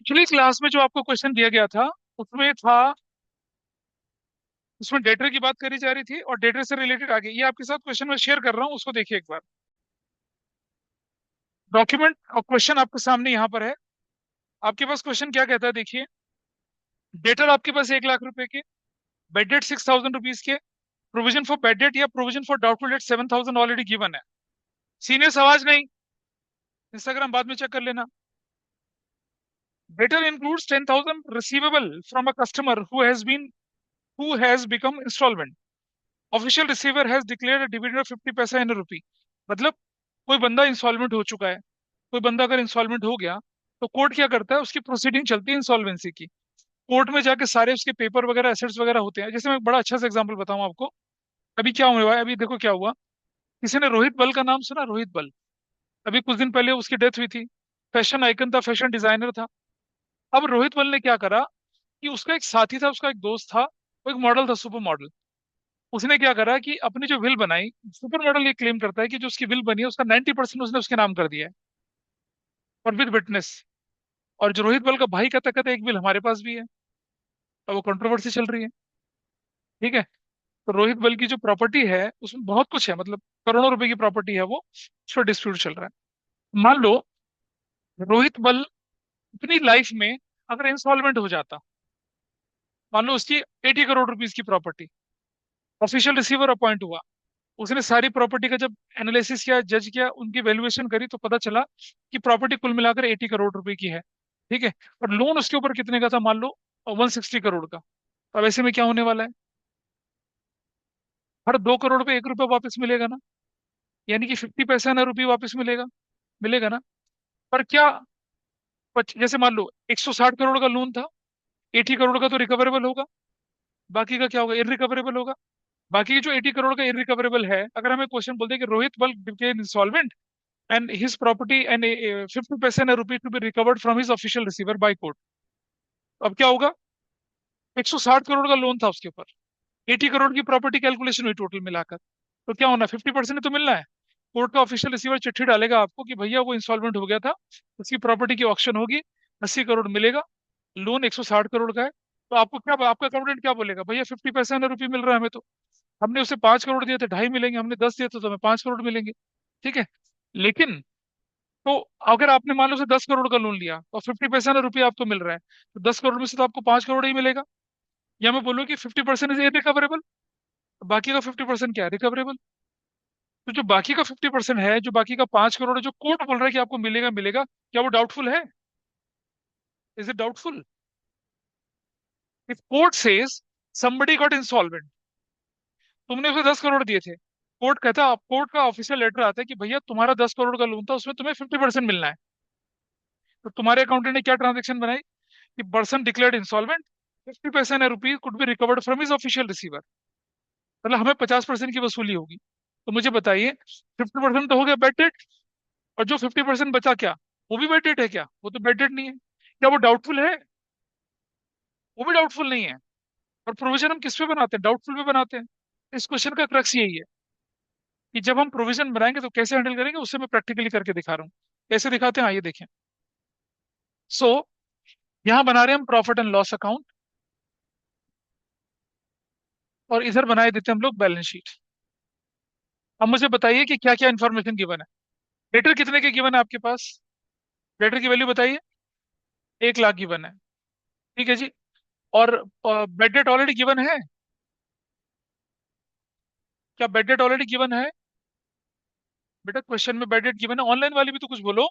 पिछली क्लास में जो आपको क्वेश्चन दिया गया था उसमें था, उसमें डेटर की बात करी जा रही थी और डेटर से रिलेटेड आगे ये आपके साथ क्वेश्चन मैं शेयर कर रहा हूँ, उसको देखिए एक बार। डॉक्यूमेंट और क्वेश्चन आपके सामने यहाँ पर है। आपके पास क्वेश्चन क्या कहता है, देखिए। डेटर आपके पास 1 लाख रुपए के, बेड डेट 6,000 रुपीज के, प्रोविजन फॉर बेड डेट या provision for doubtful debt 7,000 already given है। सीनियर आवाज नहीं, इंस्टाग्राम बाद में चेक कर लेना। Debtor includes 10,000 receivable from a customer who has become installment. Official receiver has declared a dividend of 50 paisa इन रुपी। मतलब कोई बंदा इंस्टॉलमेंट हो चुका है, कोई बंदा अगर इंस्टॉलमेंट हो गया तो कोर्ट क्या करता है, उसकी प्रोसीडिंग चलती है इंसॉल्वेंसी की। कोर्ट में जाके सारे उसके पेपर वगैरह एसेट्स वगैरह होते हैं। जैसे मैं एक बड़ा अच्छा सा एग्जांपल बताऊं आपको। अभी क्या हुआ है, अभी देखो क्या हुआ। किसी ने रोहित बल का नाम सुना? रोहित बल, अभी कुछ दिन पहले उसकी डेथ हुई थी। फैशन आइकन था, फैशन डिजाइनर था। अब रोहित बल ने क्या करा कि उसका एक साथी था, उसका एक दोस्त था, वो एक मॉडल था, सुपर मॉडल। उसने क्या करा कि अपनी जो विल बनाई, सुपर मॉडल ये क्लेम करता है कि जो उसकी विल बनी है उसका 90% उसने उसके नाम कर दिया है, और विद विटनेस। और जो रोहित बल का भाई कहता कहता एक विल हमारे पास भी है। और वो कंट्रोवर्सी चल रही है। ठीक है। तो रोहित बल की जो प्रॉपर्टी है उसमें बहुत कुछ है, मतलब करोड़ों रुपए की प्रॉपर्टी है वो, उस पर डिस्प्यूट चल रहा है। मान लो रोहित बल अपनी लाइफ में अगर इंसॉल्वेंट हो जाता, मान लो उसकी 80 करोड़ रुपीज की प्रॉपर्टी, ऑफिशियल रिसीवर अपॉइंट हुआ, उसने सारी प्रॉपर्टी का जब एनालिसिस किया, जज किया, उनकी वैल्यूएशन करी, तो पता चला कि प्रॉपर्टी कुल मिलाकर 80 करोड़ रुपए की है। ठीक है। और लोन उसके ऊपर कितने का था, मान लो 160 करोड़ का। अब ऐसे में क्या होने वाला है, हर 2 करोड़ पे 1 रुपया वापस मिलेगा ना, यानी कि 50 पैसा ना रुपये वापस मिलेगा। मिलेगा ना। पर क्या, जैसे मान लो 160 करोड़ का लोन था, 80 करोड़ का तो रिकवरेबल होगा, बाकी का क्या होगा, इरिकवरेबल होगा। बाकी के जो 80 करोड़ का इरिकवरेबल है, अगर हमें क्वेश्चन बोलते हैं कि रोहित बल became insolvent and his property and 50 पैसे a rupee to be recovered from his official receiver by court। अब क्या होगा, 160 करोड़ का लोन था उसके ऊपर, 80 करोड़ की प्रॉपर्टी कैलकुलेशन हुई टोटल मिलाकर, तो क्या होना, 50% तो मिलना है। कोर्ट का ऑफिशियल रिसीवर चिट्ठी डालेगा आपको कि भैया वो इंस्टॉलमेंट हो गया था, उसकी प्रॉपर्टी की ऑक्शन होगी, 80 करोड़ मिलेगा, लोन 160 करोड़ का है। तो आपको क्या, आपका अकाउंटेंट क्या बोलेगा, भैया 50 पैसा ना रुपये मिल रहा है हमें तो, हमने उसे 5 करोड़ दिए थे, ढाई मिलेंगे, हमने 10 दिए थे तो हमें 5 करोड़ मिलेंगे। ठीक है। लेकिन तो अगर आपने मान लो से 10 करोड़ का लोन लिया और 50 पैसा ना रुपये आपको मिल रहा है, तो 10 करोड़ में से तो आपको 5 करोड़ ही मिलेगा। या मैं बोलूँ कि 50% इज इरिकवरेबल, बाकी का 50% क्या है, रिकवरेबल। तो जो बाकी का 50% है, जो बाकी का 5 करोड़ है, जो कोर्ट बोल रहा है कि आपको मिलेगा मिलेगा, क्या वो डाउटफुल है? Is it doubtful? If court says somebody got insolvent, तुमने उसे 10 करोड़ दिए थे, कोर्ट कहता है, कोर्ट का ऑफिशियल लेटर आता है कि भैया तुम्हारा 10 करोड़ का लोन था, उसमें तुम्हें 50% मिलना है। तो तुम्हारे अकाउंटेंट ने क्या ट्रांजेक्शन बनाई कि पर्सन डिक्लेयर्ड इंसॉल्वेंट, 50 पैसा rupees could be recovered from his official receiver. मतलब हमें 50% की वसूली होगी। तो मुझे बताइए, 50% तो हो गया बेड डेट, और जो 50% बचा क्या, वो भी बेड डेट है क्या? वो तो बेड डेट नहीं है। क्या वो डाउटफुल है? वो भी डाउटफुल नहीं है। और प्रोविजन हम किस पे बनाते हैं, डाउटफुल पे बनाते हैं। इस क्वेश्चन का क्रक्स यही है कि जब हम प्रोविजन बनाएंगे तो कैसे हैंडल करेंगे, उससे मैं प्रैक्टिकली करके दिखा रहा हूँ। कैसे दिखाते हैं, आइए देखें। सो यहाँ बना रहे हैं हम प्रॉफिट एंड लॉस अकाउंट, और इधर बनाए देते हैं हम लोग बैलेंस शीट। अब मुझे बताइए कि क्या क्या इन्फॉर्मेशन गिवन है। डेटर कितने के गिवन है आपके पास? डेटर की वैल्यू बताइए। 1 लाख गिवन है। ठीक है जी। और बेड डेट ऑलरेडी गिवन है? क्या बेड डेट ऑलरेडी गिवन है? बेटा क्वेश्चन में बेड डेट गिवन है, ऑनलाइन वाली भी तो कुछ बोलो।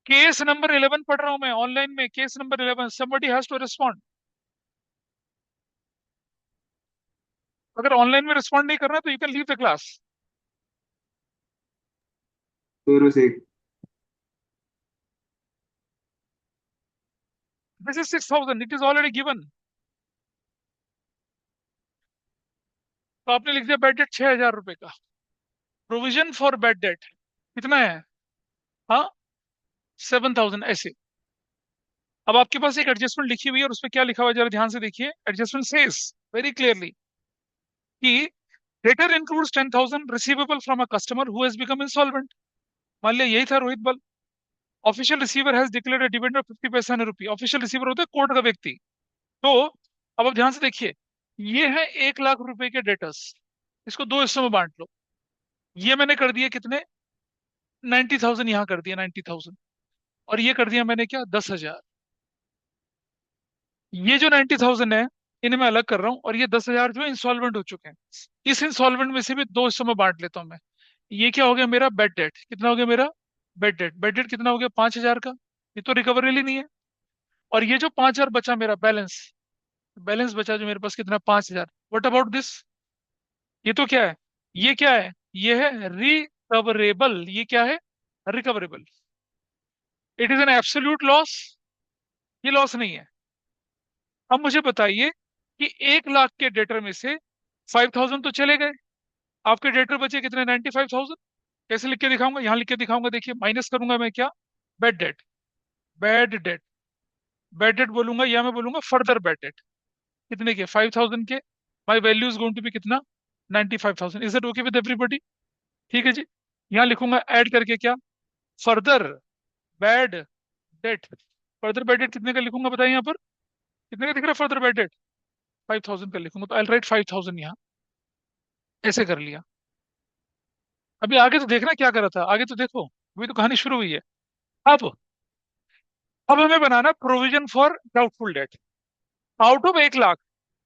केस नंबर 11 पढ़ रहा हूं मैं ऑनलाइन में, case number 11, somebody has to respond। अगर ऑनलाइन में रिस्पॉन्ड नहीं करना तो you can leave the class. शुरू से। This is 6,000, it is already given. तो आपने लिख दिया बेड डेट 6,000 रुपए का, प्रोविजन फॉर बेड डेट कितना है, हाँ, 7,000 ऐसे। अब आपके पास एक एडजस्टमेंट लिखी हुई है और उस पर क्या लिखा हुआ है जरा ध्यान से देखिए। एडजस्टमेंट सेज वेरी क्लियरली कि debtor includes 10,000 receivable from a customer who has become insolvent. मान लिया यही था रोहित बल, official receiver has declared a dividend of 50 paisa in rupee. Official receiver होता है कोर्ट का व्यक्ति। तो अब आप ध्यान से देखिए, ये है 1 लाख रुपए के डेटर्स, इसको दो हिस्सों में बांट लो। ये मैंने कर दिया कितने, 90,000 यहाँ कर दिया 90,000, और ये कर दिया मैंने क्या, 10,000। ये जो 90,000 है इन्हें मैं अलग कर रहा हूँ, और ये 10,000 जो है इंसॉल्वेंट हो चुके हैं। इस इंसॉल्वेंट में से भी दो हिस्सों में बांट लेता हूँ मैं। ये क्या हो गया मेरा बेड डेट, कितना हो गया मेरा बेड डेट, बेड डेट कितना हो गया 5,000 का, ये तो रिकवरेबल नहीं है। और ये जो 5,000 बचा मेरा बैलेंस, बैलेंस बचा जो मेरे पास कितना 5,000, व्हाट अबाउट दिस, ये तो क्या है, ये क्या है, ये है रिकवरेबल। ये क्या है, recoverable. It is an absolute loss, ये लॉस नहीं है। अब मुझे बताइए कि 1 लाख के डेटर में से 5,000 तो चले गए, आपके डेटर बचे कितने 95,000। कैसे लिख के दिखाऊंगा, यहाँ लिख के दिखाऊंगा, देखिए माइनस करूंगा मैं क्या, bed date, bed date, bed date बोलूंगा या मैं बोलूंगा फर्दर बेड डेट, कितने के 5,000 के। My value is going to be कितना 95,000। Is it okay with everybody, ठीक है जी। यहाँ लिखूंगा ऐड करके क्या, further bad debt. Further bad debt कितने का लिखूंगा बताइए यहाँ पर, कितने का दिख रहा है फर्दर बैड डेट, 5,000 का लिखूंगा, तो आई राइट 5,000 यहाँ, ऐसे कर लिया। अभी आगे तो देखना क्या करा था, आगे तो देखो, अभी तो कहानी शुरू हुई है। अब अब हमें बनाना provision for doubtful debt. Out of 1 lakh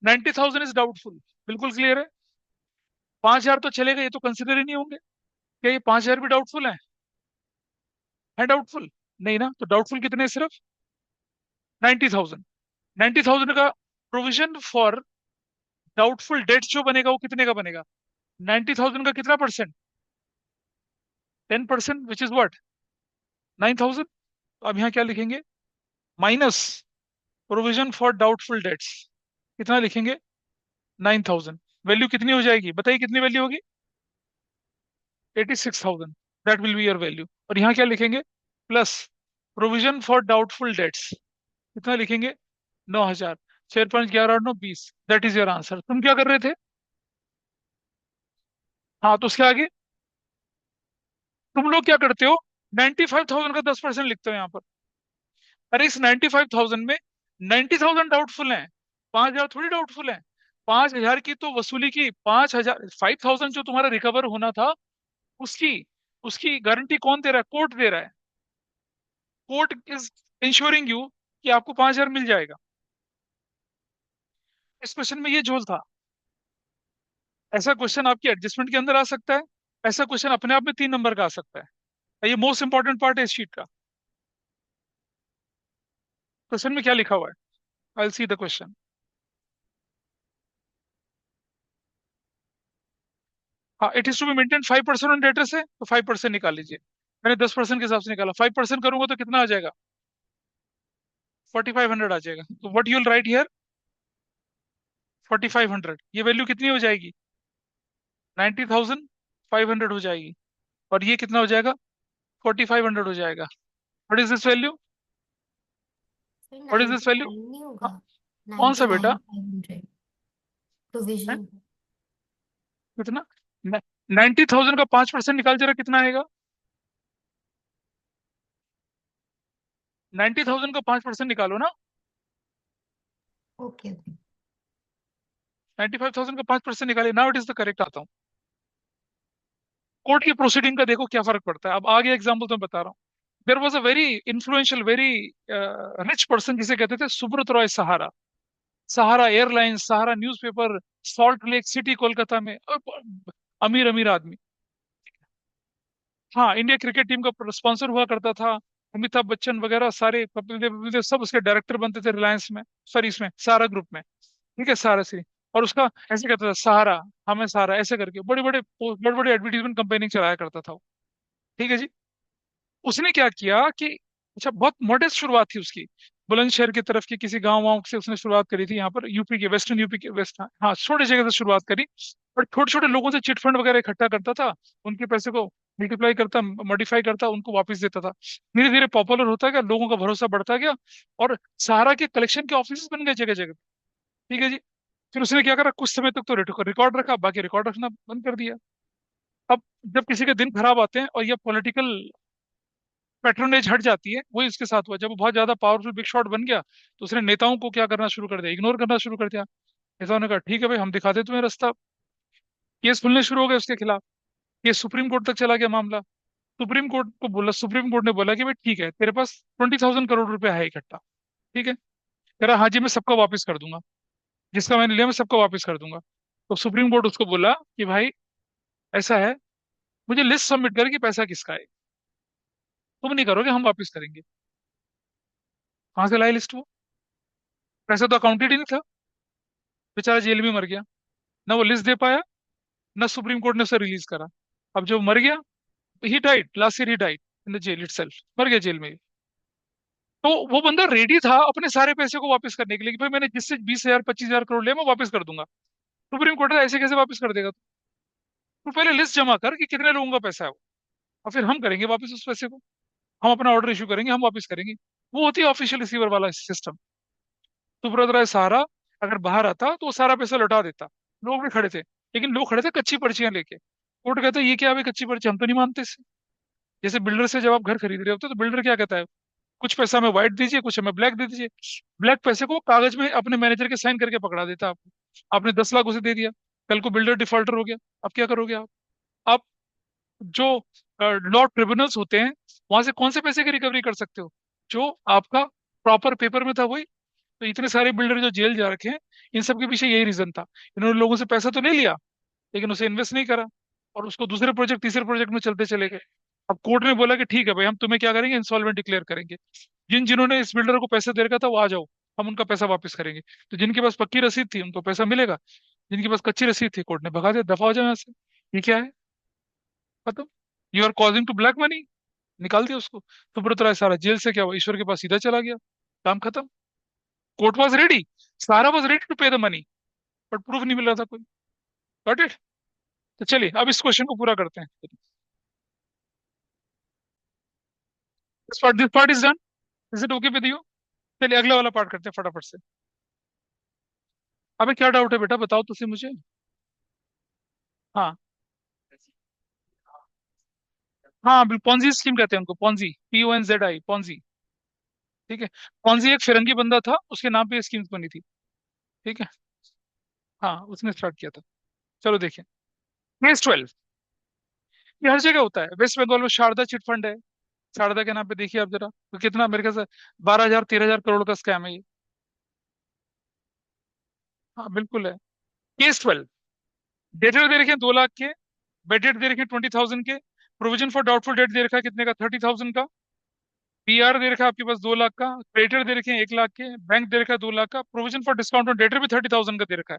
90,000 is doubtful, बिल्कुल क्लियर है। 5,000 तो चलेगा, ये तो कंसिडर ही नहीं होंगे। क्या ये 5,000 भी डाउटफुल है डाउटफुल, नहीं ना, तो डाउटफुल कितने हैं? सिर्फ 90,000। 90,000 का प्रोविजन फॉर डाउटफुल डेट जो बनेगा वो कितने का बनेगा, 90,000 का कितना परसेंट, 10%, विच इज व्हाट 9,000। तो अब यहाँ क्या लिखेंगे, minus provision for doubtful debts, कितना लिखेंगे 9,000। वैल्यू कितनी हो जाएगी बताइए, कितनी वैल्यू होगी 86,000, that will be your value. और यहाँ क्या लिखेंगे, plus provision for doubtful debts, कितना लिखेंगे 9,000। 4, 5, 11, 8, 9, 20, दैट इज योर आंसर। तुम क्या कर रहे थे, हाँ तो उसके आगे तुम लोग क्या करते हो, 95,000 का 10% लिखते हो यहाँ पर। अरे इस 95,000 में 90,000 डाउटफुल हैं, 5,000 थोड़ी डाउटफुल हैं। 5,000 की तो वसूली की, 5,000, 5,000 जो तुम्हारा रिकवर होना था, उसकी उसकी गारंटी कौन दे रहा है, कोर्ट दे रहा है। कोर्ट इज इंश्योरिंग यू कि आपको 5,000 मिल जाएगा। इस क्वेश्चन में ये झोल था। ऐसा क्वेश्चन आपकी एडजस्टमेंट के अंदर आ सकता है, ऐसा क्वेश्चन अपने आप में 3 नंबर का आ सकता है। ये मोस्ट इंपॉर्टेंट पार्ट है इस शीट का। क्वेश्चन में क्या लिखा हुआ है, I will see the question. हाँ, it is to be maintain 5% on debtor से, तो 5% निकाल लीजिए। मैंने 10% के हिसाब से निकाला, 5% करूंगा तो कितना आ जाएगा, 4,500 आ जाएगा। तो what you will write here, 4,500, ये वैल्यू कितनी हो जाएगी 90,500 हो जाएगी। और ये कितना हो जाएगा 4,500 हो जाएगा। व्हाट इज दिस वैल्यू, फिर व्हाट इज दिस वैल्यू, 99 नहीं होगा, कौन सा बेटा 99,500 है, प्रोविजन। कितना 90,000 का 5% निकाल जरा, कितना आएगा 90,000 का 5% निकालो ना। Okay okay. 95,000 का 5% निकालिए, now it is the correct. आता हूँ, कोर्ट की प्रोसीडिंग का देखो क्या फर्क पड़ता है। अब आगे एग्जाम्पल तो मैं बता रहा हूँ। There was a very influential, very rich person, जिसे कहते थे Subrata Roy Sahara. Sahara airlines, Sahara newspaper, salt lake city Kolkata में, अमीर अमीर आदमी। हाँ, इंडिया क्रिकेट टीम का स्पॉन्सर हुआ करता था। अमिताभ बच्चन वगैरह सारे, कपिल देव विपिल देव, सब उसके डायरेक्टर बनते थे रिलायंस में, सॉरी इसमें सहारा ग्रुप में, ठीक है सहारा से। और उसका ऐसे कहता था सहारा, हमें सहारा, ऐसे करके बड़े बड़े बड़े बड़े एडवर्टीजमेंट कंपेनिंग चलाया करता था वो, ठीक है जी। उसने क्या किया कि, अच्छा बहुत मॉडेस्ट शुरुआत थी उसकी, बुलंदशहर की तरफ की किसी गांव वाँव से उसने शुरुआत करी थी, यहाँ पर यूपी के वेस्टर्न यूपी के वेस्ट, हाँ छोटे जगह से शुरुआत करी। और छोटे छोटे लोगों से चिट फंड वगैरह इकट्ठा करता था, उनके पैसे को मल्टीप्लाई करता, मॉडिफाई करता, उनको वापस देता था। धीरे धीरे पॉपुलर होता गया, लोगों का भरोसा बढ़ता गया, और सहारा के कलेक्शन के ऑफिस बन गए जगह जगह, ठीक है जी। फिर उसने क्या करा, कुछ समय तक तो रिकॉर्ड रखा, बाकी रिकॉर्ड रखना बंद कर दिया। अब जब किसी के दिन खराब आते हैं और ये पॉलिटिकल पैट्रोनेज हट जाती है। वही उसके साथ हुआ, जब वो बहुत ज्यादा पावरफुल बिग शॉट बन गया तो उसने नेताओं को क्या करना शुरू कर दिया, इग्नोर करना शुरू कर दिया। नेताओं ने कहा ठीक है भाई, हम दिखाते तुम्हें रास्ता। केस खुलने शुरू हो गए उसके खिलाफ। केस सुप्रीम कोर्ट तक चला गया मामला। सुप्रीम कोर्ट ने बोला कि भाई ठीक है, तेरे पास 20,000 करोड़ रुपया है इकट्ठा। ठीक है। कह रहा हाँ जी, मैं सबको वापस कर दूंगा, जिसका मैंने लिया मैं सबको वापस कर दूंगा। तो सुप्रीम कोर्ट उसको बोला कि भाई ऐसा है, मुझे लिस्ट सबमिट कर कि पैसा किसका है। तुम नहीं करोगे, हम वापस करेंगे। कहाँ से लाई लिस्ट वो? पैसा तो अकाउंटेड ही नहीं था। बेचारा जेल में मर गया। ना वो लिस्ट दे पाया, ना सुप्रीम कोर्ट ने उसे रिलीज करा। अब जो मर गया, he died last year, he died in the jail itself, मर गया जेल में ही। तो वो बंदा रेडी था अपने सारे पैसे को वापस करने के लिए कि भाई मैंने जिससे 20,000 25,000 करोड़ लिया मैं वापस कर दूंगा। सुप्रीम कोर्ट ऐसे कैसे वापस कर देगा? तो पहले लिस्ट जमा कर कि कितने लोगों का पैसा है वो, और फिर हम करेंगे वापस उस पैसे को। हम अपना ऑर्डर इशू करेंगे, हम वापस करेंगे। वो होती है ऑफिशियल रिसीवर वाला सिस्टम। सुब्रत सारा अगर बाहर आता तो वो सारा पैसा लौटा देता। लोग भी खड़े थे, लेकिन लोग खड़े थे कच्ची पर्चियां लेके। कोर्ट कहता है ये क्या है कच्ची पर्ची, हम तो नहीं मानते इससे। जैसे बिल्डर से जब आप घर खरीद रहे होते हो तो बिल्डर क्या कहता है, कुछ पैसा हमें व्हाइट दीजिए, कुछ हमें ब्लैक दे दीजिए। ब्लैक पैसे को वो कागज में अपने मैनेजर के साइन करके पकड़ा देता है आपको। आपने 10 लाख उसे दे दिया, कल को बिल्डर डिफॉल्टर हो गया, अब क्या करोगे आप जो लॉ ट्रिब्यूनल्स होते हैं वहां से कौन से पैसे की रिकवरी कर सकते हो? जो आपका प्रॉपर पेपर में था वही। तो इतने सारे बिल्डर जो जेल जा रखे हैं, इन सब के पीछे यही रीजन था। इन्होंने लोगों से पैसा तो नहीं लिया, लेकिन उसे इन्वेस्ट नहीं करा, और उसको दूसरे प्रोजेक्ट तीसरे प्रोजेक्ट में चलते चले गए। अब कोर्ट ने बोला कि ठीक है भाई, हम तुम्हें क्या करेंगे, इंसॉल्वेंट डिक्लेयर करेंगे। जिन जिन्होंने इस बिल्डर को पैसा दे रखा था वो आ जाओ, हम उनका पैसा वापस करेंगे। तो जिनके पास पक्की रसीद थी उनको पैसा मिलेगा, जिनके पास कच्ची रसीद थी कोर्ट ने भगा दिया, दफा हो जाए यहाँ से। ये क्या है? खत्म। You are causing to black money, निकाल दिया उसको। सुब्रत राय सारा जेल से क्या हुआ, ईश्वर के पास सीधा चला गया। काम खत्म। कोर्ट वॉज रेडी, सारा वॉज रेडी टू पे द मनी, बट प्रूफ नहीं मिल रहा था कोई। Got it? तो चलिए अब इस क्वेश्चन को पूरा करते हैं। This part is done. Is it okay with you? चलिए अगला वाला पार्ट करते हैं फटाफट से। अबे क्या डाउट है बेटा, बताओ तुझे मुझे। हाँ। हाँ बिल्कुल, पॉन्जी स्कीम कहते हैं उनको, पॉन्जी, PONZI, पॉन्जी। ठीक है। पॉन्जी एक फिरंगी बंदा था, उसके नाम पे ये स्कीम्स बनी थी। ठीक है। हाँ, उसने स्टार्ट किया था। चलो देखिए। केस 12। ये हर जगह होता है, वेस्ट बंगाल में शारदा चिट फंड है। शारदा के नाम पे देखिए आप जरा, तो कितना मेरे ख्याल से 12,000 13,000 करोड़ का स्कैम है ये। हाँ बिल्कुल है। केस 12। डेटर दे रखे हैं 2 लाख के, बेड डेट दे रखे हैं 20,000 के, प्रोविजन फॉर डाउटफुल डेट दे रखा है कितने का, 30,000 का। PR दे रखा है आपके पास 2 लाख का, क्रेडिटर दे रखे हैं 1 लाख के, बैंक दे रखा है 2 लाख का, provision for discount on debtor भी 30,000 का दे रखा है।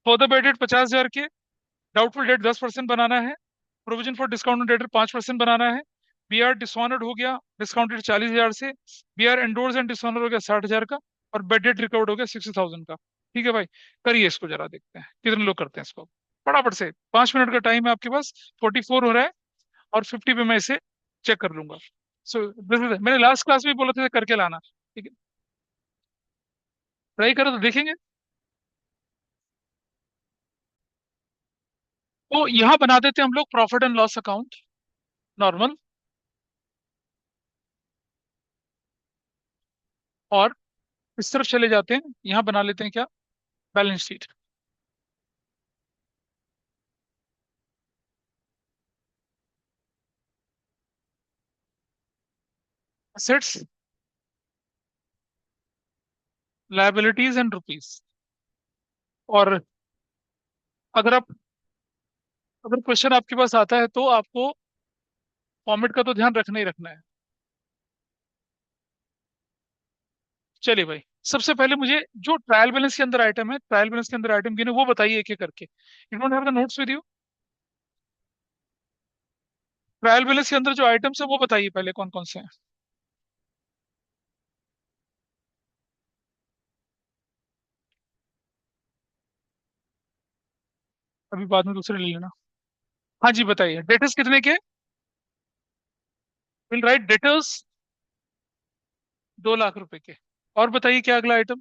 फर्दर बेड डेट 50,000 के, डाउटफुल डेट 10% बनाना है, provision for discount on debtor 5% बनाना है। BR डिसऑनर्ड हो गया, डिस्काउंटेड 40,000 से। BR एंडोर्स एंड डिसऑनर हो गया 60,000 का, और बेड डेट रिकवर्ड हो गया 60,000 का। ठीक है भाई, करिए इसको जरा, देखते हैं कितने लोग करते हैं इसको। फटाफट से, 5 मिनट का टाइम है आपके पास। 44 हो रहा है, और 50 पे मैं इसे चेक कर लूंगा। सो दिस इज, मैंने लास्ट क्लास में बोला था करके लाना। ठीक है, ट्राई करो तो देखेंगे। तो यहाँ बना देते हैं हम लोग profit and loss account, normal. और इस तरफ चले जाते हैं, यहाँ बना लेते हैं क्या, balance sheet. Assets, liabilities and rupees. और अगर आप, अगर क्वेश्चन आपके पास आता है तो आपको फॉर्मेट का तो ध्यान रखना ही रखना है। चलिए भाई, सबसे पहले मुझे जो ट्रायल बैलेंस के अंदर आइटम है, ट्रायल बैलेंस के अंदर आइटम गिने वो बताइए एक एक करके। You don't have the notes with you? Trial balance के अंदर जो आइटम्स है वो बताइए पहले कौन कौन से हैं। अभी बाद में दूसरे ले लेना। हाँ जी बताइए, डेटर्स कितने के? विल राइट डेटर्स 2 लाख रुपए के। और बताइए क्या अगला item?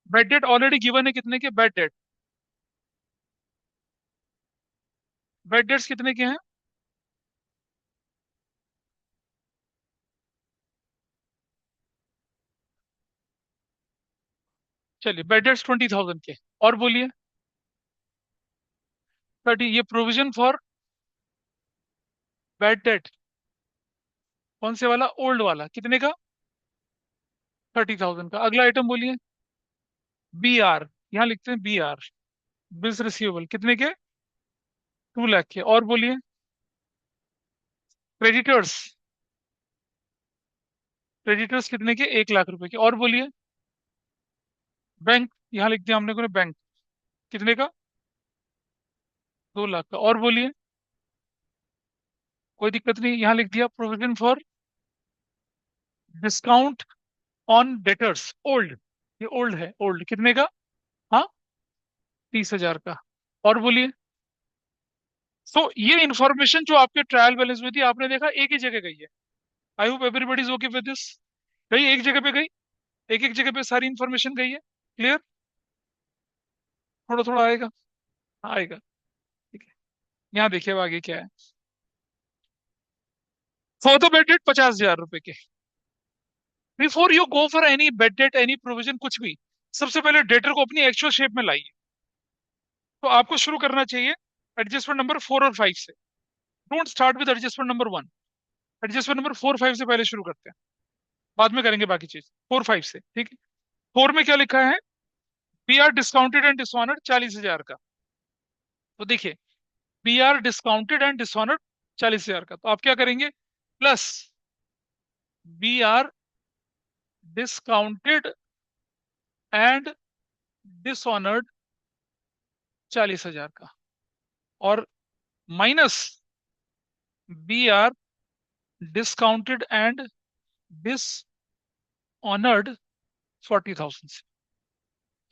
Bed date already given है कितने के, बेड डेट, बेड डेट्स कितने के हैं? चलिए, बेड डेट्स 20,000 के। और बोलिए। 30, ये प्रोविजन फॉर बैड डेट, कौन से वाला? ओल्ड वाला, कितने का? 30,000 का। अगला आइटम बोलिए। बी आर, यहाँ लिखते हैं बी आर, बिल्स रिसीवेबल, कितने के? 2 लाख के। और बोलिए। क्रेडिटर्स, क्रेडिटर्स कितने के? 1 लाख रुपए के। और बोलिए। बैंक, यहाँ लिख दिया हमने को बैंक, कितने का? 2 लाख का। और बोलिए। कोई दिक्कत नहीं, यहाँ लिख दिया provision for discount on debtors old, ये ओल्ड है, ओल्ड कितने का? हाँ, 30,000 का। और बोलिए। सो ये इंफॉर्मेशन जो आपके ट्रायल बैलेंस में थी, आपने देखा एक ही जगह गई है। I hope everybody is okay with this. गई, एक जगह पे गई, एक एक जगह पे सारी इंफॉर्मेशन गई है। क्लियर? थोड़ा थोड़ा आएगा, आएगा। ठीक है, यहाँ देखिए अब आगे क्या है। फॉर द बेड डेट 50,000 रुपए के। Before you go for any bed date, any provision, कुछ भी, सबसे पहले डेटर को अपनी एक्चुअल शेप में लाइए। तो आपको शुरू करना चाहिए एडजस्टमेंट नंबर 4 और 5 से। Don't start with adjustment number 1। Adjustment number 4 5 से पहले शुरू करते हैं, बाद में करेंगे बाकी चीज। 4 5 से, ठीक है। 4 में क्या लिखा है? B R discounted and dishonoured 40,000 का। तो देखिए, B R discounted and dishonoured 40,000 का, तो आप क्या करेंगे? Plus B R discounted and dishonoured 40,000 का, और minus B R discounted and dishonoured 40,000 से।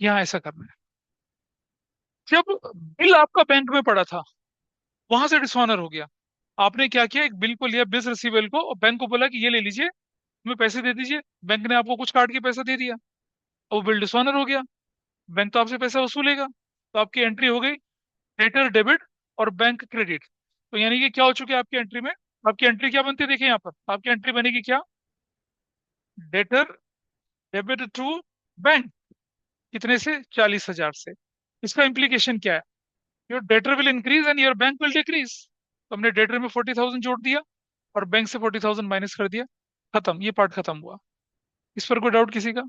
यहाँ ऐसा करना है। जब बिल आपका बैंक में पड़ा था, वहां से डिसऑनर हो गया, आपने क्या किया? एक बिल को लिया, बिल्स रिसीवेबल को, और बैंक को बोला कि ये ले लीजिए, हमें पैसे दे दीजिए। बैंक ने आपको कुछ काट के पैसा दे दिया, और वो बिल डिसऑनर हो गया। बैंक तो आपसे पैसा वसूलेगा। तो आपकी एंट्री हो गई डेटर डेबिट और बैंक क्रेडिट। तो यानी कि क्या हो चुके आपकी एंट्री में? आपकी एंट्री क्या बनती है? देखिए यहाँ पर आपकी एंट्री बनेगी क्या? डेटर डेबिट टू बैंक, कितने से? 40,000 से। इसका इम्प्लीकेशन क्या है? Your debtor will increase and your bank will decrease. तो हमने डेटर में 40,000 जोड़ दिया, और बैंक से 40,000 माइनस कर दिया। खत्म, ये पार्ट खत्म हुआ। इस पर कोई डाउट किसी का?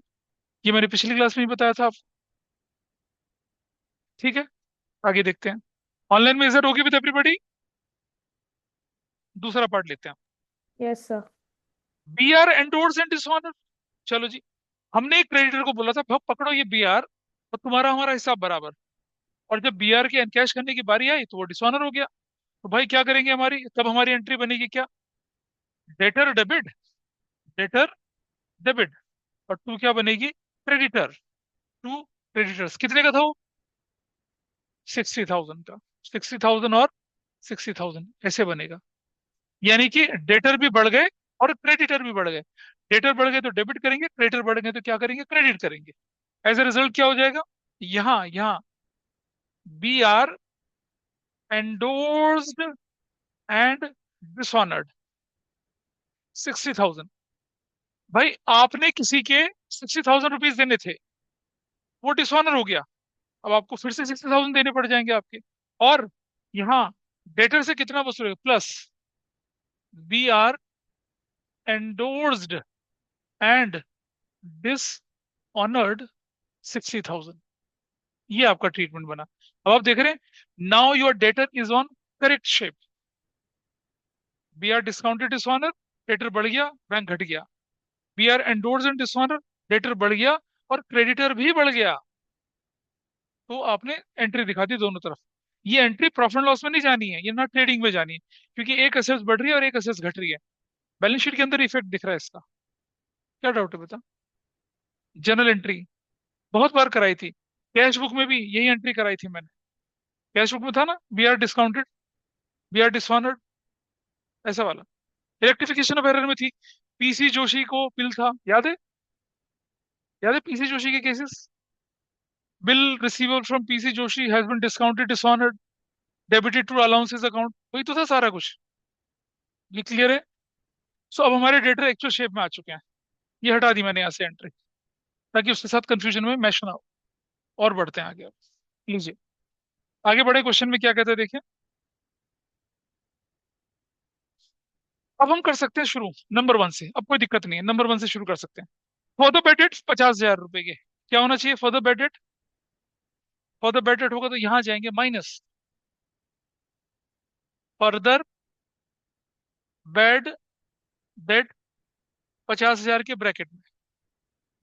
ये मैंने पिछली क्लास में ही बताया था आप। ठीक है, आगे देखते हैं। ऑनलाइन में इज होगी विद एवरीबडी? दूसरा पार्ट लेते हैं। Yes sir. B R endorse and dishonour. चलो जी, हमने एक क्रेडिटर को बोला था, भाव पकड़ो ये बी आर, और तुम्हारा हमारा हिसाब बराबर। और जब बी आर के एनकैश करने की बारी आई, तो वो डिसऑनर हो गया। तो भाई क्या करेंगे? हमारी तब हमारी एंट्री बनेगी क्या? डेटर डेबिट, डेटर डेबिट, और टू क्या बनेगी? Creditor, to creditors. कितने का था वो? 60,000 का। 60,000 और 60,000 ऐसे बनेगा। यानी कि डेटर भी बढ़ गए और क्रेडिटर भी बढ़ गए। डेटर बढ़ गए तो डेबिट करेंगे, क्रेडिटर बढ़ गए तो क्या करेंगे? क्रेडिट करेंगे। एज ए रिजल्ट क्या हो जाएगा? यहाँ यहाँ B R endorsed and dishonoured 60,000। भाई आपने किसी के 60,000 रुपीज देने थे, वो डिसऑनर हो गया, अब आपको फिर से 60,000 देने पड़ जाएंगे आपके। और यहाँ डेटर से कितना वसूलेगा? Plus B R endorsed and dishonoured 60,000। ये आपका ट्रीटमेंट बना। अब आप देख रहे हैं, now your debtor is on correct shape. B R discounted dishonour, debtor बढ़ गया, बैंक घट गया। B R endorse and dishonour, debtor बढ़ गया और क्रेडिटर भी बढ़ गया। तो आपने एंट्री दिखा दी दोनों तरफ। ये एंट्री प्रॉफिट एंड लॉस में नहीं जानी है, ये ना ट्रेडिंग में जानी है, क्योंकि एक असेट्स बढ़ रही है और एक असेट्स घट रही है। बैलेंस शीट के अंदर इफेक्ट दिख रहा है इसका। क्या डाउट है बता? जर्नल एंट्री बहुत बार कराई थी, कैश बुक में भी यही एंट्री कराई थी मैंने। कैश बुक में था ना, B R discounted, B R dishonoured, ऐसा वाला। रेक्टिफिकेशन ऑफ एरर में थी, पीसी जोशी को बिल था, याद है? याद है पीसी जोशी के cases? Bill receivable from PC Joshi has been discounted dishonoured, debited to allowances account, वही तो था सारा कुछ। ये क्लियर है? सो अब हमारे डेटर एक्चुअल शेप में आ चुके हैं। ये हटा दी मैंने यहाँ से एंट्री, ताकि उसके साथ कंफ्यूजन में मैच ना हो। और बढ़ते हैं आगे अब। लीजिए, आगे बढ़े, क्वेश्चन में क्या कहते हैं देखिए। अब हम कर सकते हैं शुरू नंबर वन से, अब कोई दिक्कत नहीं है, नंबर वन से शुरू कर सकते हैं। फॉर द बेड डेट 50,000 रुपए के क्या होना चाहिए for the bed date? For the bed date होगा तो यहां जाएंगे माइनस फर्दर बेड डेट 50,000 के ब्रैकेट में।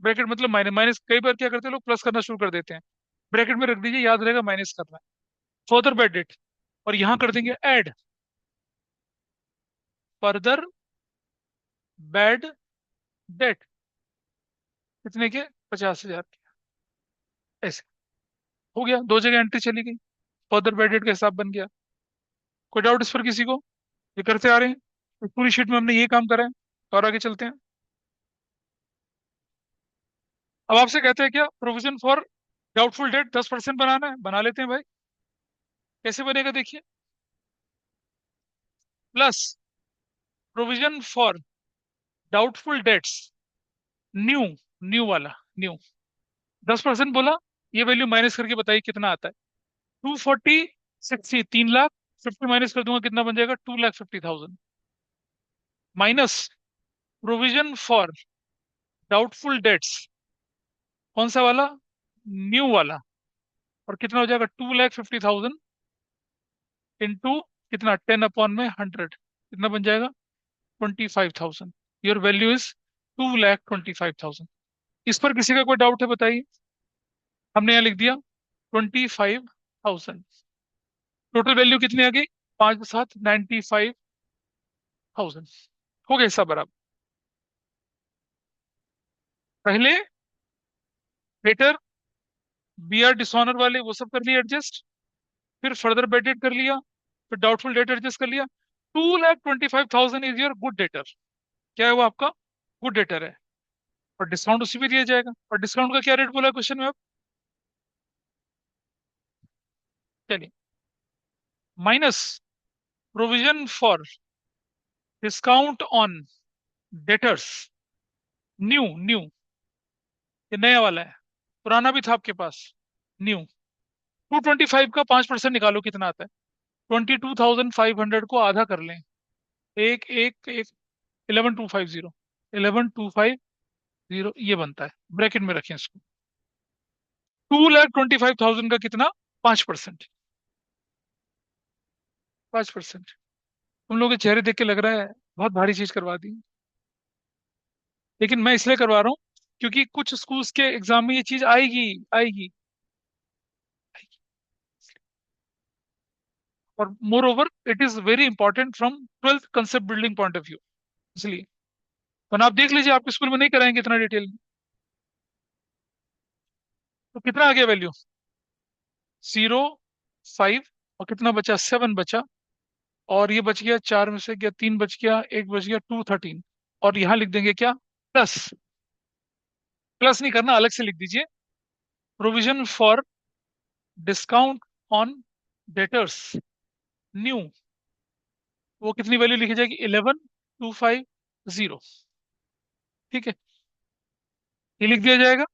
ब्रैकेट मतलब माइनस, माइनस कई बार क्या करते हैं लोग, प्लस करना शुरू कर देते हैं। ब्रैकेट में रख दीजिए, याद रहेगा माइनस करना है। फर्दर बेड डेट, और यहां कर देंगे ऐड फर्दर बेड डेट कितने के? 50,000 के। ऐसे हो गया, दो जगह एंट्री चली गई, फर्दर बेड डेट का हिसाब बन गया। कोई डाउट इस पर किसी को? ये करते आ रहे हैं, इस पूरी शीट में हमने ये काम करा है। और आगे चलते हैं। अब आपसे कहते हैं क्या, प्रोविजन फॉर डाउटफुल डेट 10% बनाना है, बना लेते हैं भाई। कैसे बनेगा देखिए। Plus provision for doubtful debts new, new वाला न्यू 10% बोला। ये वैल्यू माइनस करके बताइए कितना आता है। 240 60 3 लाख, 50 माइनस कर दूंगा कितना बन जाएगा? 2,50,000 minus provision for doubtful debts कौन सा वाला? न्यू वाला। और कितना हो जाएगा? 2,50,000 इंटू कितना? 10/100 कितना बन जाएगा? 25,000। Your value is 2,25,000। इस पर किसी का कोई डाउट है बताइए। हमने यहाँ लिख दिया 25,000। टोटल वैल्यू कितनी आ गई? 5 के साथ 95,000। हो गया सब बराबर। पहले बेटर बी आर डिसऑनर वाले वो सब कर लिए एडजस्ट, फिर फर्दर बेटेड कर लिया, फिर डाउटफुल डेट एडजस्ट कर लिया। 2,25,000 इज योर गुड डेटर। क्या है वो आपका? गुड डेटर है। और डिस्काउंट उसी पे दिया जाएगा। और डिस्काउंट का क्या रेट बोला क्वेश्चन में अब? चलिए, minus provision for discount on debtors new, new ये नया वाला है, पुराना भी था आपके पास, न्यू। 225 का 5% निकालो कितना आता है? 22,500 को आधा कर लें। एक एक एक 11,250, 11,250 ये बनता है। ब्रैकेट में रखें इसको। 2,25,000 का कितना? 5%। 5%। तुम लोगों के चेहरे देख के लग रहा है बहुत भारी चीज करवा दी, लेकिन मैं इसलिए करवा रहा हूँ क्योंकि कुछ स्कूल्स के एग्जाम में ये चीज आएगी, आएगी, आएगी। और more over it is very important from 12th concept building point of view, इसलिए। वरना आप देख लीजिए, आपके स्कूल में नहीं कराएंगे इतना डिटेल में। तो कितना आ गया वैल्यू? 0 5, और कितना बचा? 7 बचा। और ये बच गया, 4 में से गया 3 बच गया, एक बच गया, 213। और यहाँ लिख देंगे क्या? प्लस। प्लस नहीं करना, अलग से लिख दीजिए। Provision for discount on debtors new, वो कितनी वैल्यू लिखी जाएगी? 11,250। ठीक है, ये लिख दिया जाएगा।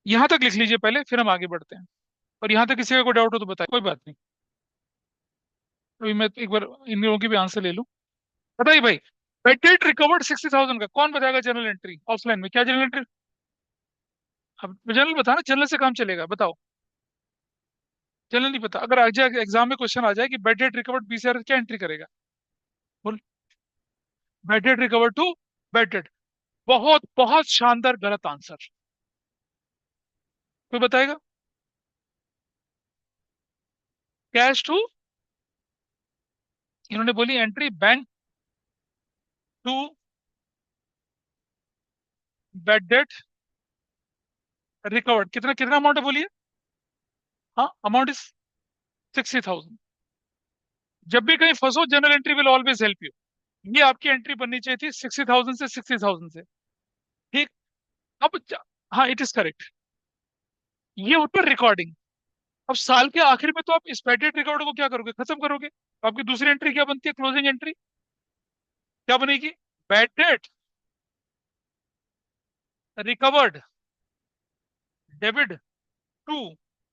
यहां तक लिख लीजिए पहले, फिर हम आगे बढ़ते हैं। और यहां तक किसी का कोई डाउट हो तो बताइए, कोई बात नहीं। अभी मैं एक बार इन लोगों की भी आंसर ले लूं। बताइए भाई, बेटेड रिकवर्ड 60,000 का कौन बताएगा? जनरल एंट्री ऑफलाइन में क्या जनरल एंट्री? अब जनरल बताना, जनरल से काम चलेगा, बताओ। जनरल नहीं पता? अगर आ जाए एग्जाम में क्वेश्चन आ जाए कि बेटेड रिकवर्ड बीसीआर क्या एंट्री करेगा? बोल। बेटेड रिकवर्ड टू बेटेड। बहुत बहुत शानदार गलत आंसर। कोई बताएगा? कैश टू, इन्होंने बोली entry bank to bad debt recovered. कितना कितना अमाउंट है बोलिए? हाँ, अमाउंट इज 60,000। जब भी कहीं फंसो, general entry will always help you. ये आपकी एंट्री बननी चाहिए थी 60,000 से 60,000 से। ठीक। अब हाँ, इट इज करेक्ट। ये होता है रिकॉर्डिंग। अब साल के आखिर में तो आप इस पेटेंट रिकॉर्ड को क्या करोगे? खत्म करोगे। तो आपकी दूसरी एंट्री क्या बनती है? क्लोजिंग एंट्री क्या बनेगी? Bad debt recovered debit to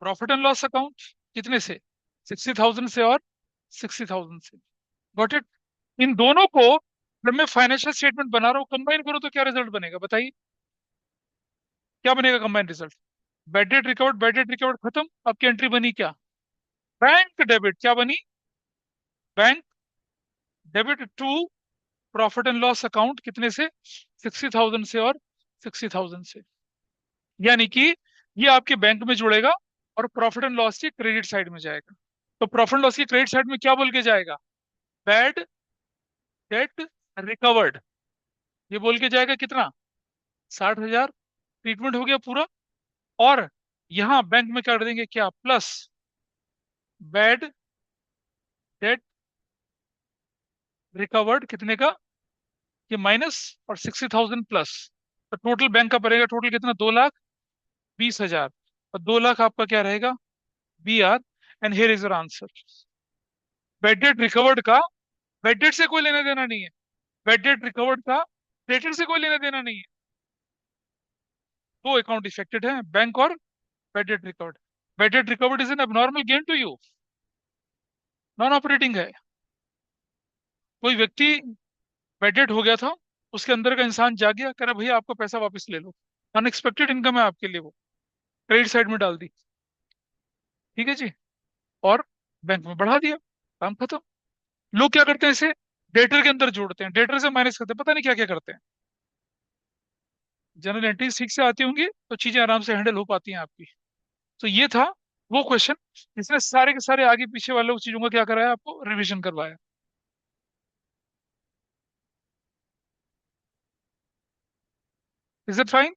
profit and loss account, कितने से? 60,000 से और 60,000 से। Got it? इन दोनों को जब मैं फाइनेंशियल स्टेटमेंट बना रहा हूँ कंबाइन करो तो क्या रिजल्ट बनेगा बताइए? क्या बनेगा combine result? Bad debt recovered खत्म, आपकी एंट्री बनी क्या? बैंक डेबिट, क्या बनी? Bank debit to profit and loss account, कितने से? 60,000 से और 60,000 से। यानी कि ये आपके बैंक में जुड़ेगा और प्रॉफिट एंड लॉस की क्रेडिट साइड में जाएगा। तो प्रॉफिट एंड लॉस की क्रेडिट साइड में क्या बोल के जाएगा? बैड डेट रिकवर्ड, ये बोल के जाएगा कितना? 60,000। ट्रीटमेंट हो गया पूरा। और यहां बैंक में कर देंगे क्या? प्लस बैड डेट रिकवर्ड, कितने का? ये माइनस और 60,000 प्लस। तो टोटल बैंक का पड़ेगा टोटल कितना? 2,20,000। और 2 लाख आपका क्या रहेगा? B R. And here is your answer. Bad debt recovered का बैड डेट से कोई लेना देना नहीं है। बैड डेट रिकवर्ड का क्रेडिट से कोई लेना देना नहीं है। दो अकाउंट इफेक्टेड है, बैंक और bad debt recovered. Bad debt recovered is an abnormal gain to you, non operating है। कोई व्यक्ति बैड डेट हो गया था, उसके अंदर का इंसान जाग गया, कह रहा भैया आपका पैसा वापस ले लो। अनएक्सपेक्टेड इनकम है आपके लिए, वो क्रेडिट साइड में डाल दी। ठीक है जी। और बैंक में बढ़ा दिया, काम खत्म। लोग क्या करते हैं इसे? डेटर के अंदर जोड़ते हैं, डेटर से माइनस करते हैं, पता नहीं क्या क्या करते हैं। जनरल एंट्रीज ठीक से आती होंगी तो चीजें आराम से हैंडल हो पाती हैं आपकी। तो ये था वो क्वेश्चन जिसने सारे के सारे आगे पीछे वाले उस चीजों का क्या कराया, आपको रिवीजन करवाया। Is it fine?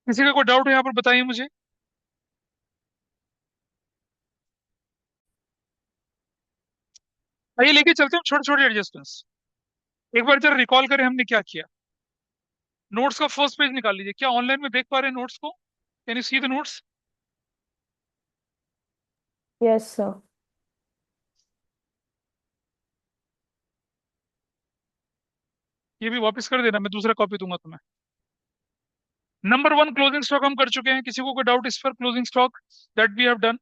किसी का कोई डाउट है यहाँ पर बताइए मुझे। आइए लेके चलते हैं छोटे छोटे एडजस्टमेंट्स। एक बार जरा रिकॉल करें हमने क्या किया। नोट्स का फर्स्ट पेज निकाल लीजिए। क्या ऑनलाइन में देख पा रहे हैं नोट्स को? Can you see the notes? Yes, sir. ये भी वापस कर देना, मैं दूसरा कॉपी दूंगा तुम्हें। नंबर वन क्लोजिंग स्टॉक हम कर चुके हैं, किसी को कोई डाउट इस पर? Closing stock that we have done.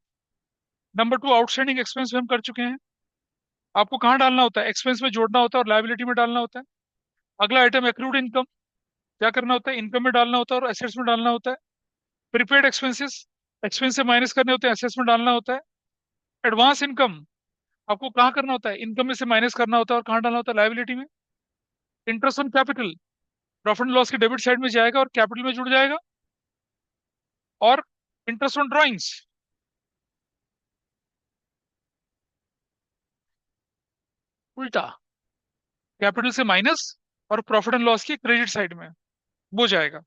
Number two outstanding expense हम कर चुके हैं। आपको कहाँ डालना होता है? एक्सपेंस में जोड़ना होता है और लायबिलिटी में डालना होता है। अगला आइटम एक्रूड इनकम, क्या करना होता है? इनकम में डालना होता है और एसेट्स में डालना होता है। प्रीपेड एक्सपेंसेस, एक्सपेंस से माइनस करने होते हैं, एसेट्स में डालना होता है। एडवांस इनकम, आपको कहाँ करना होता है? इनकम में से माइनस करना होता है और कहाँ डालना होता है? लायबिलिटी में। Interest on capital, profit and loss के डेबिट साइड में जाएगा और कैपिटल में जुड़ जाएगा। और इंटरेस्ट ऑन ड्रॉइंग्स, उल्टा, कैपिटल से माइनस और प्रॉफिट एंड लॉस की क्रेडिट साइड में वो जाएगा।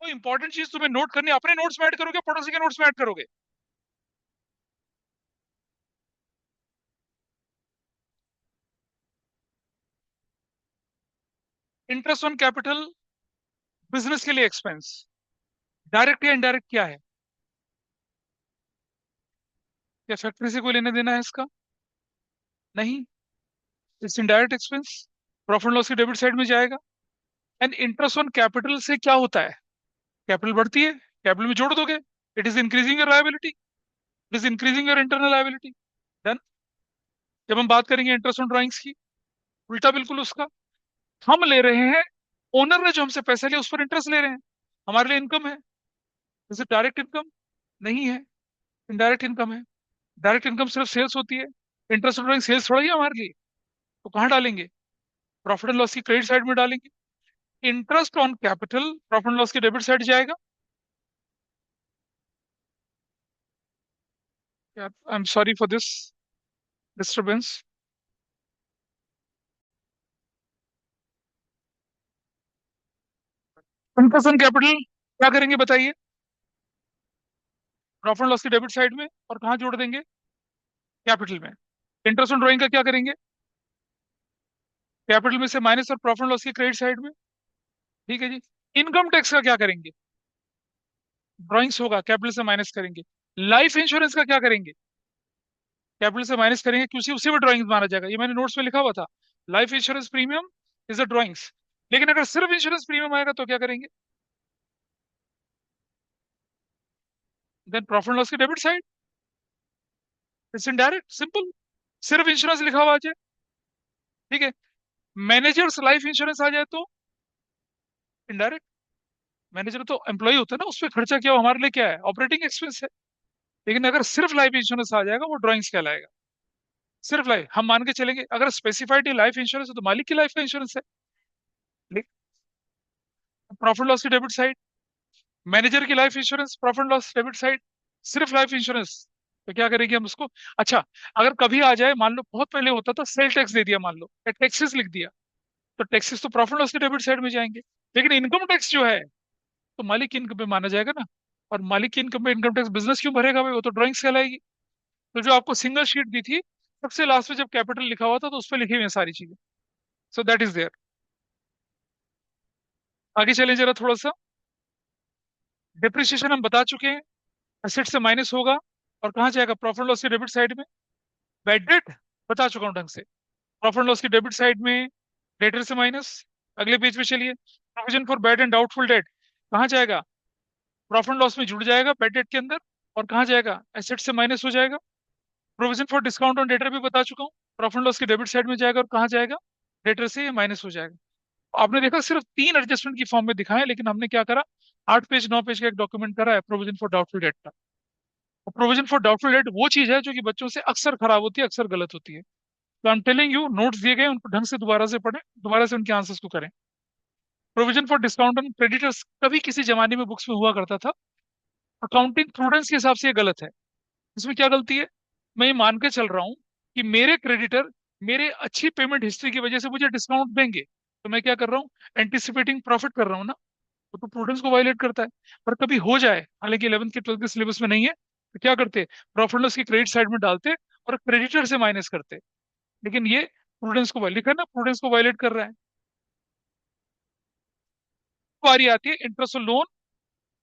तो इंपॉर्टेंट चीज तुम्हें नोट करनी है। अपने नोट्स में ऐड करोगे, पड़ोसी के नोट्स में ऐड करोगे? इंटरेस्ट ऑन कैपिटल बिजनेस के लिए एक्सपेंस, डायरेक्ट या इनडायरेक्ट क्या है? क्या फैक्ट्री से कोई लेने देना है इसका? नहीं, it's indirect expense, profit loss की डेबिट साइड में जाएगा। एंड इंटरेस्ट ऑन कैपिटल से क्या होता है? कैपिटल बढ़ती है, कैपिटल में जोड़ दोगे। It is increasing your liability, it is increasing your internal liability. Done. जब हम बात करेंगे इंटरेस्ट ऑन ड्राइंग्स की, उल्टा बिल्कुल उसका। हम ले रहे हैं, ओनर ने जो हमसे पैसे लिया उस पर इंटरेस्ट ले रहे हैं, हमारे लिए इनकम है। जैसे डायरेक्ट इनकम नहीं है, इनडायरेक्ट इनकम है। डायरेक्ट इनकम सिर्फ सेल्स होती है, इंटरेस्ट ऑन ड्राइंग सेल्स थोड़ा ही है हमारे लिए। तो कहाँ डालेंगे? प्रॉफिट एंड लॉस की क्रेडिट साइड में डालेंगे। Interest on capital profit and loss की डेबिट साइड जाएगा। I am sorry for this disturbance. Interest on capital क्या करेंगे बताइए? प्रॉफिट एंड लॉस की डेबिट साइड में, और कहाँ जोड़ देंगे? कैपिटल में। इंटरेस्ट ऑन ड्राइंग का क्या करेंगे? कैपिटल में से माइनस और प्रॉफिट एंड लॉस की क्रेडिट साइड में। ठीक है जी। इनकम टैक्स का क्या करेंगे? ड्राइंग्स होगा, कैपिटल से माइनस करेंगे। लाइफ इंश्योरेंस का क्या करेंगे? कैपिटल से माइनस करेंगे क्योंकि उसी में ड्राइंग्स माना जाएगा, ये मैंने नोट्स में लिखा हुआ था। Life insurance premium is a drawings. लेकिन अगर सिर्फ इंश्योरेंस प्रीमियम आएगा तो क्या करेंगे? देन प्रॉफिट एंड लॉस की debit side, it's indirect, simple. सिर्फ इंश्योरेंस लिखा हुआ आ जाए, ठीक है। मैनेजर्स लाइफ इंश्योरेंस आ जाए तो इनडायरेक्ट। मैनेजर तो एम्प्लॉय होता है ना, उस पर खर्चा किया, वो हमारे लिए क्या है, ऑपरेटिंग एक्सपेंस है। लेकिन अगर सिर्फ लाइफ इंश्योरेंस आ जाएगा वो ड्राइंग्स कहलाएगा। सिर्फ लाइफ हम मान के चलेंगे, अगर स्पेसिफाइड लाइफ इंश्योरेंस है तो मालिक की लाइफ का इंश्योरेंस है। प्रॉफिट लॉस की डेबिट साइड, मैनेजर की life insurance, profit loss debit side. सिर्फ लाइफ इंश्योरेंस तो क्या करेंगे हम उसको? अच्छा, अगर कभी आ जाए, मान लो बहुत पहले होता था, सेल टैक्स दे दिया मान लो, या टैक्सेस लिख दिया, तो टैक्सेस तो प्रॉफिट लॉस की डेबिट साइड में जाएंगे। लेकिन इनकम टैक्स जो है तो मालिक की इनकम पे माना जाएगा ना। और मालिक की इनकम पे इनकम टैक्स बिजनेस क्यों भरेगा भाई, वो तो ड्राइंग्स कहलाएगी। तो जो आपको सिंगल शीट दी थी, सबसे लास्ट में जब कैपिटल लिखा हुआ था तो उस पर लिखी हुई है सारी चीजें। So that is there. आगे चलें जरा थोड़ा सा। डिप्रिसिएशन हम बता चुके हैं, एसेट से माइनस होगा और कहाँ जाएगा, प्रॉफिट लॉस की डेबिट साइड में। बैड डेट बता चुका हूँ ढंग से, प्रॉफिट लॉस की डेबिट साइड में, डेटर से माइनस। अगले पेज पे चलिए, provision for bad and doubtful debt कहाँ जाएगा, प्रॉफिट लॉस में जुड़ जाएगा बैड डेट के अंदर, और कहाँ जाएगा, एसेट से माइनस हो जाएगा। Provision for discount on debtor भी बता चुका हूँ, प्रॉफिट लॉस की डेबिट साइड में जाएगा और कहाँ जाएगा, डेटर से माइनस हो जाएगा। आपने देखा सिर्फ 3 एडजस्टमेंट की फॉर्म में दिखाए, लेकिन हमने क्या करा, 8 पेज 9 पेज का एक डॉक्यूमेंट करा है प्रोविजन फॉर डाउटफुल डेट का। और प्रोविजन फॉर डाउटफुल डेट वो चीज है जो कि बच्चों से अक्सर खराब होती है, अक्सर गलत होती है। तो I am telling you, notes दिए गए उनको ढंग से दोबारा से पढ़ें, दोबारा से उनके आंसर्स को करें। Provision for discount on creditors कभी किसी जमाने में बुक्स में हुआ करता था, अकाउंटिंग प्रूडेंस के हिसाब से ये गलत है। इसमें क्या गलती है, मैं ये मान के चल रहा हूँ कि मेरे क्रेडिटर मेरे अच्छी पेमेंट हिस्ट्री की वजह से मुझे डिस्काउंट देंगे, तो मैं क्या कर रहा हूँ, एंटिसिपेटिंग प्रॉफिट कर रहा हूँ ना। तो प्रूडेंस को वायलेट करता है। पर कभी हो जाए, हालांकि 11th के 12th के सिलेबस में नहीं है, तो क्या करते, प्रॉफिट लॉस की क्रेडिट साइड में डालते और क्रेडिटर से माइनस करते। लेकिन ये प्रूडेंस को लिखा है ना, प्रूडेंस को वायलेट कर रहा है। बारी आती है इंटरेस्ट लोन।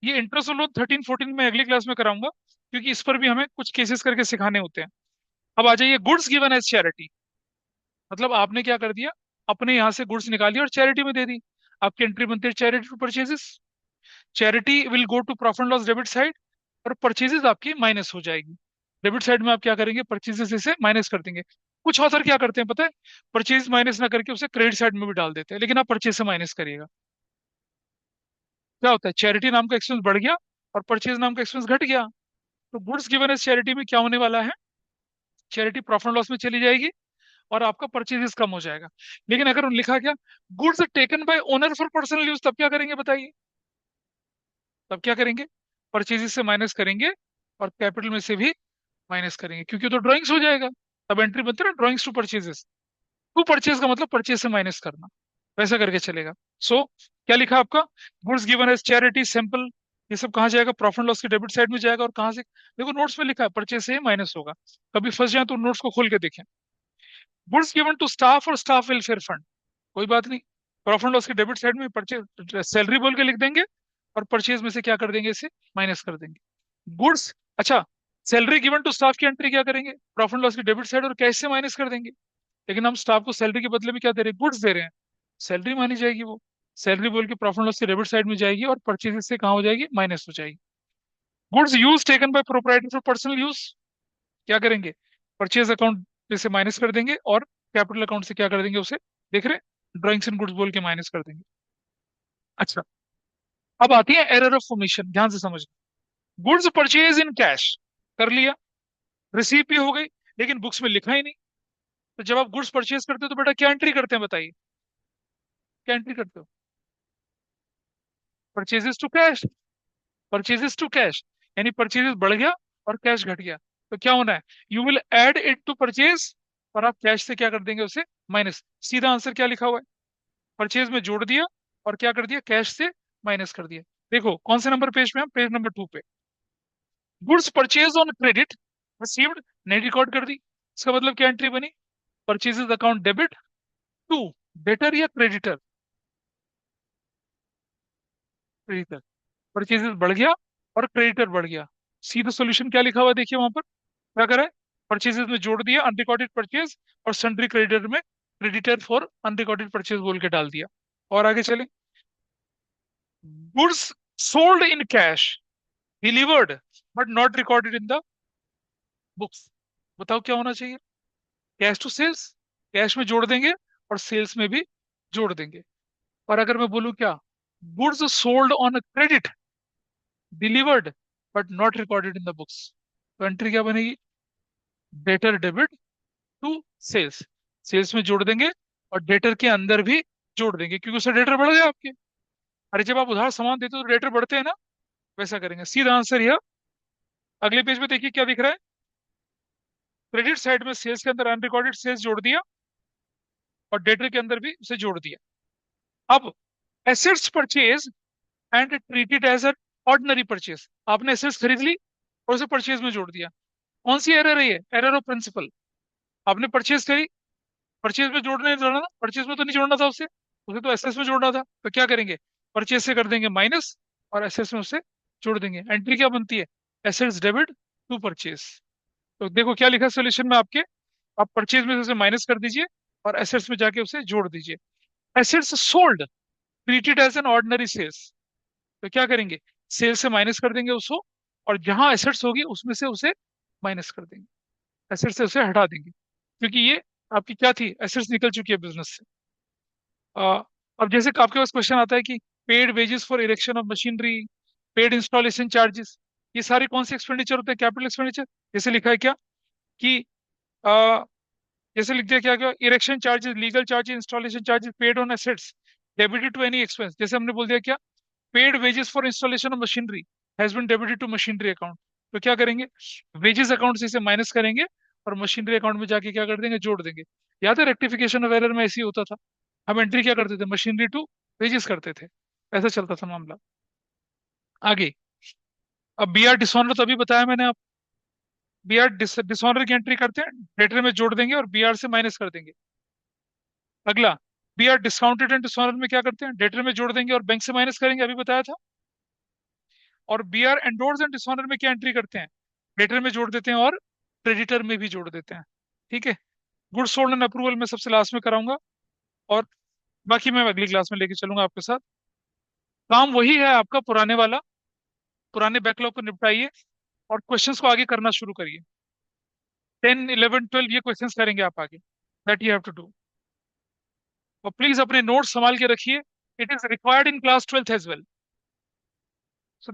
ये इंटरेस्ट लोन 13 14 में अगली क्लास में कराऊंगा, क्योंकि इस पर भी हमें कुछ केसेस करके सिखाने होते हैं। अब आ जाइए, गुड्स गिवन एज चैरिटी। मतलब आपने क्या कर दिया, अपने यहाँ से गुड्स निकाली और चैरिटी में दे दी। आपकी एंट्री बनती है charity to purchases. Charity will go to profit loss debit side, और परचेजेस आपकी माइनस हो जाएगी। डेबिट साइड में आप क्या करेंगे, परचेजेस इसे माइनस कर देंगे। कुछ ऑथर क्या करते हैं पता है, परचेज माइनस ना करके उसे क्रेडिट साइड में भी डाल देते हैं, लेकिन आप परचेज से माइनस करिएगा। क्या होता है, चैरिटी नाम का एक्सपेंस बढ़ गया और परचेज नाम का एक्सपेंस घट गया। तो गुड्स गिवन एज चैरिटी में क्या होने वाला है, चैरिटी प्रॉफिट लॉस में चली जाएगी और आपका परचेजेस कम हो जाएगा। लेकिन अगर लिखा गया goods taken by owner for personal use, तब क्या करेंगे बताइए, तब क्या करेंगे, परचेजेस से माइनस करेंगे और कैपिटल में से भी माइनस करेंगे, क्योंकि तो ड्राइंग्स हो जाएगा। तब एंट्री बनती है ना, drawings to purchases. To purchase का मतलब परचेज से माइनस करना, वैसा करके चलेगा। सो क्या लिखा आपका, goods given as charity simple, ये सब कहाँ जाएगा, प्रॉफिट लॉस की डेबिट साइड में जाएगा। और कहाँ से, देखो नोट्स में लिखा है परचेज से ही माइनस होगा। कभी फंस जाए तो नोट्स को खोल के देखें। गुड्स गिवन टू स्टाफ और स्टाफ वेलफेयर फंड, कोई बात नहीं, प्रॉफिट लॉस की डेबिट साइड में परचेज सैलरी बोल के लिख देंगे, और परचेज में से क्या कर देंगे, इसे माइनस कर देंगे। गुड्स, अच्छा, सैलरी गिवन टू स्टाफ की एंट्री क्या करेंगे, प्रॉफिट लॉस की डेबिट साइड और कैश से माइनस कर देंगे। लेकिन हम स्टाफ को सैलरी के बदले में क्या दे रहे हैं, गुड्स दे रहे हैं, सैलरी मानी जाएगी वो। सैलरी बोल के प्रॉफिट लॉस की डेबिट साइड में जाएगी और परचेज से कहाँ हो जाएगी, माइनस हो जाएगी। Goods use taken by proprietor for personal use, क्या करेंगे, परचेज अकाउंट से माइनस कर देंगे और कैपिटल अकाउंट से क्या कर देंगे उसे, देख रहे हैं, ड्राइंग्स एंड गुड्स बोल के माइनस कर देंगे। अच्छा, अब आती है एरर ऑफ ओमिशन, ध्यान से समझना। गुड्स परचेज इन कैश कर लिया, रिसीव भी हो गई, लेकिन बुक्स में लिखा ही नहीं। तो जब आप गुड्स परचेज करते हो तो बेटा क्या एंट्री करते हैं बताइए, क्या एंट्री करते हो, purchases to cash, purchases to cash, यानी परचेजेस बढ़ गया और कैश घट गया। तो क्या होना है, you will add it to purchase, और आप कैश से क्या कर देंगे उसे, माइनस। सीधा आंसर क्या लिखा हुआ है, परचेज में जोड़ दिया और क्या कर दिया, कैश से माइनस कर दिया। देखो कौन से नंबर पेज पे हम, पेज नंबर 2 पे। Goods purchase on credit received, नहीं रिकॉर्ड कर दी, इसका मतलब क्या एंट्री बनी, purchases account debit to debtor या क्रेडिटर, क्रेडिटर। परचेजेस बढ़ गया और क्रेडिटर बढ़ गया। सीधा सोल्यूशन क्या लिखा हुआ है देखिए वहां पर, क्या करा है, परचेजेस में जोड़ दिया अनरिकॉर्डेड परचेज, और सन्ड्री क्रेडिटर में क्रेडिटर फॉर अनरिकॉर्डेड परचेज बोल के डाल दिया। और आगे चले, goods sold in cash delivered but not recorded in the books. बताओ क्या होना चाहिए? कैश टू सेल्स, कैश में जोड़ देंगे और सेल्स में भी जोड़ देंगे। और अगर मैं बोलूं क्या, goods sold on credit delivered but not recorded in the books, तो एंट्री क्या बनेगी? Debtor debit to sales, sales में जोड़ देंगे और डेटर के अंदर भी जोड़ देंगे, क्योंकि उससे डेटर बढ़ गया आपके। अरे जब आप उधार सामान देते हो तो डेटर बढ़ते हैं ना, वैसा करेंगे। सीधा आंसर यह। अगले पेज पे देखिए क्या दिख रहा है, क्रेडिट साइड में सेल्स के अंदर अनरिकॉर्डेड सेल्स जोड़ दिया और डेटर के अंदर भी उसे जोड़ दिया। अब assets purchase and treated as an ordinary purchase, आपने एसेट्स खरीद ली और उसे परचेज में जोड़ दिया। कौन सी एरर है ये? Error of principle. आपने परचेज करी, परचेज में जोड़ने नहीं जोड़ना था, परचेज में तो नहीं जोड़ना था उसे, उसे तो एसेट्स में जोड़ना था। तो क्या करेंगे, परचेज से कर देंगे माइनस और एसेट्स में उसे जोड़ देंगे। एंट्री क्या बनती है? Assets debit to purchase. तो देखो क्या लिखा है सोल्यूशन में आपके, आप परचेज में से उसे माइनस कर दीजिए और एसेट्स में जाके उसे जोड़ दीजिए। Assets sold treated as an ordinary sales, तो क्या करेंगे, सेल से माइनस कर देंगे उसको, और जहां एसेट्स होगी उसमें से उसे माइनस कर देंगे, एसेट्स से उसे हटा देंगे, क्योंकि ये आपकी क्या थी, एसेट्स निकल चुकी है बिजनेस से। आ, अब जैसे कि आपके पास क्वेश्चन आता है कि paid wages for erection of machinery, paid installation charges, ये सारे कौन से एक्सपेंडिचर होते हैं? Capital expenditure. जैसे लिखा है क्या कि आ, जैसे लिख दिया क्या क्या, erection charges, legal charges, installation charges paid on assets debited to any expense. जैसे हमने बोल दिया क्या, paid wages for installation of machinery has been debited to machinery account, तो क्या करेंगे, वेजेस अकाउंट से इसे माइनस करेंगे और मशीनरी अकाउंट में जाके क्या कर देंगे, जोड़ देंगे। याद है रेक्टिफिकेशन ऑफ एरर में ऐसे ही होता था, हम एंट्री क्या करते थे, मशीनरी टू वेजेस करते थे, ऐसा चलता था मामला। आगे, अब बी आर डिसऑनर तो अभी बताया मैंने आप, बी आर डिसऑनर की एंट्री करते हैं, डेटर में जोड़ देंगे और बी आर से माइनस कर देंगे। अगला, B R discounted and dishonour में क्या करते हैं, डेटर में जोड़ देंगे और बैंक से माइनस करेंगे, अभी बताया था। और B R endorse and dishonour में क्या एंट्री करते हैं, डेटर में जोड़ देते हैं और क्रेडिटर में भी जोड़ देते हैं। ठीक है, गुड सोल्ड एंड अप्रूवल में सबसे लास्ट में कराऊंगा, और बाकी मैं अगली क्लास में लेके चलूंगा आपके साथ। काम वही है आपका पुराने वाला, पुराने बैकलॉग को निपटाइए और क्वेश्चंस को आगे करना शुरू करिए। 10, 11, 12 ये क्वेश्चंस करेंगे आप आगे, that you have to do. और प्लीज अपने नोट्स संभाल के रखिए, it is required in class 12th as well. So